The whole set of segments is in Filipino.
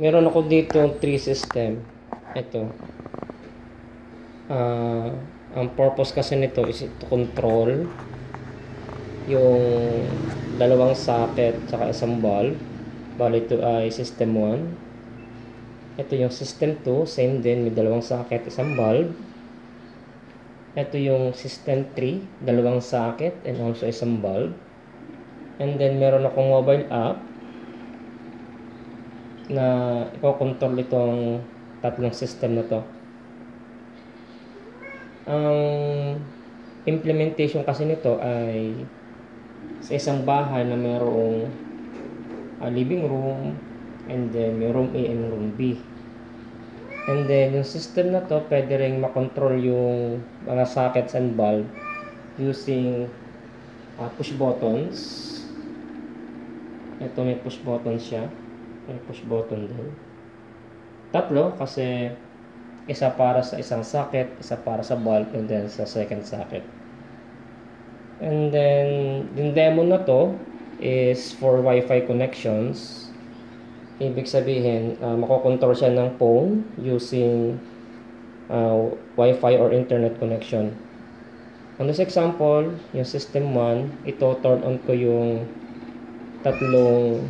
Meron ako dito 3 system. Ito. Ang purpose kasi nito is to control yung dalawang socket tsaka isang bulb. Bali ito ay system 1. Ito yung system 2, same din, may dalawang socket, isang bulb. Ito yung system 3, dalawang socket and also isang bulb. And then meron akong mobile app na i-control itong tatlong system na to. Ang implementation kasi nito ay sa isang bahay na mayroong living room, and then may room A and room B. And then yung system na to pwede ring makontrol yung mga sockets and bulb using push buttons. Ito may push button siya, may push button din. Tatlo kasi isa para sa isang socket, isa para sa bulb, and then sa second socket. And then yung demo na to is for Wi-Fi connections. Ibig sabihin, makokontrol siya ng phone using Wi-Fi or internet connection. On this example, yung system 1, ito turn on ko yung tatlong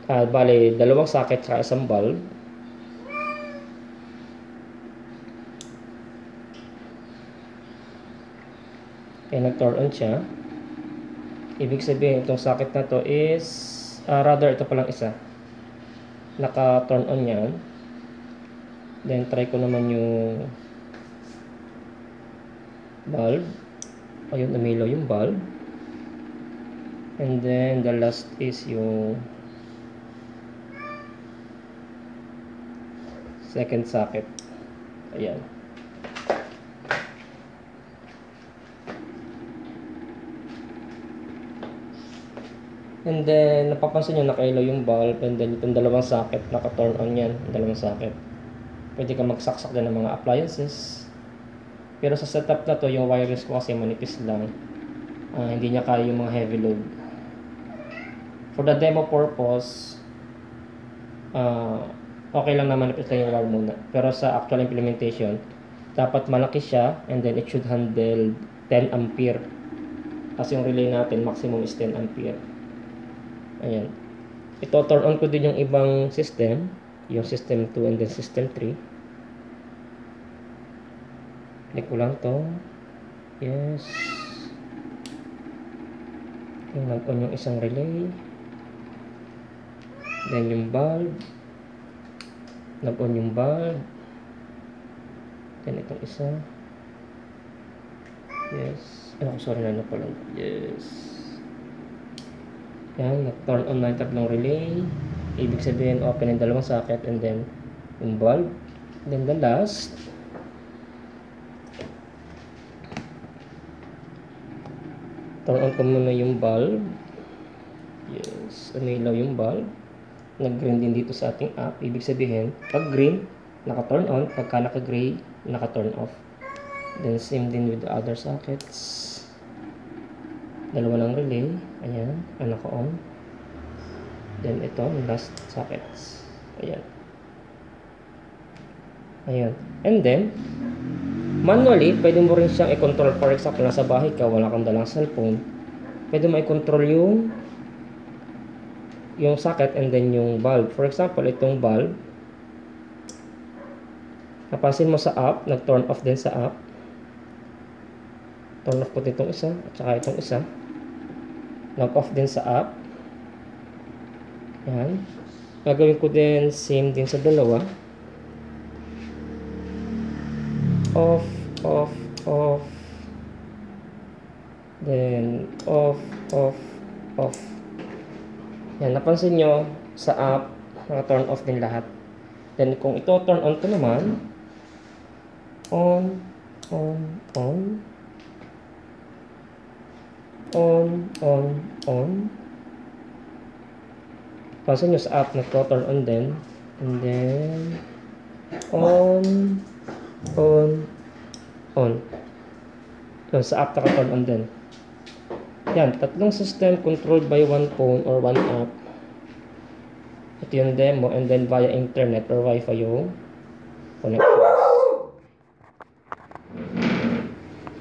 dalawang socket sa isang bulb. Kaya nag-turn on siya. Ibig sabihin, itong socket na to is rather ito palang isa, naka-turn on yan. Then try ko naman yung bulb. Ayun, umilaw yung bulb. And then the last is yung second socket. Ayan. And then napapansin nyo nakailaw yung bulb, and then itong dalawang socket naka-turn on yan, yung dalawang socket. Pwede ka magsaksak din ng mga appliances. Pero sa setup na to, yung wireless ko kasi manipis lang, hindi niya kaya yung mga heavy load. For the demo purpose, okay lang na manipis lang yung wire muna. Pero sa actual implementation, dapat malaki siya, and then it should handle 10 ampere. Kasi yung relay natin maximum is 10 ampere. Ayan. Ito turn on ko din yung ibang system, yung system 2 and then system 3. Click ko lang to. Yes. Nag-on yung isang relay. Then yung bulb. Nag-on yung bulb. Then itong isa. Yes. Sorry na pala. Yes. Yan, nag-turn on na yung tatlong relay. Ibig sabihin, open yung dalawang socket and then yung bulb. Then the last, turn on ko muna yung bulb. Yes, umilaw yung bulb. Nag-green din dito sa ating app. Ibig sabihin, pag green, naka-turn on. Pagka naka-gray, naka-turn off. Then same din with the other sockets. Dalawa lang relay. Ayan, naka-on. Then ito, last sockets. Ayan. Ayan. And then, manually, pwede mo rin siyang i-control. For example, nasa bahay ka, wala kang dalang cellphone. Pwede mo i-control yung socket and then yung bulb. For example, itong bulb. Napansin mo sa app, nag-turn off din sa app. Turn off ko itong isa at saka itong isa. Nag-off din sa app. Yan. Gagawin ko din same din sa dalawa. Off, off, off. Then off, off, off. Yan, napansin nyo sa app, naka-turn off din lahat. Then kung ito turn on ko naman, on, on, on. On, on, on. Pansin nyo sa app, nagto-turn on din. And then, on, on, on. So, sa app, naka-turn on din. Yan, tatlong system controlled by one phone or one app. Ito yung demo, and then via internet or wifi yung connection.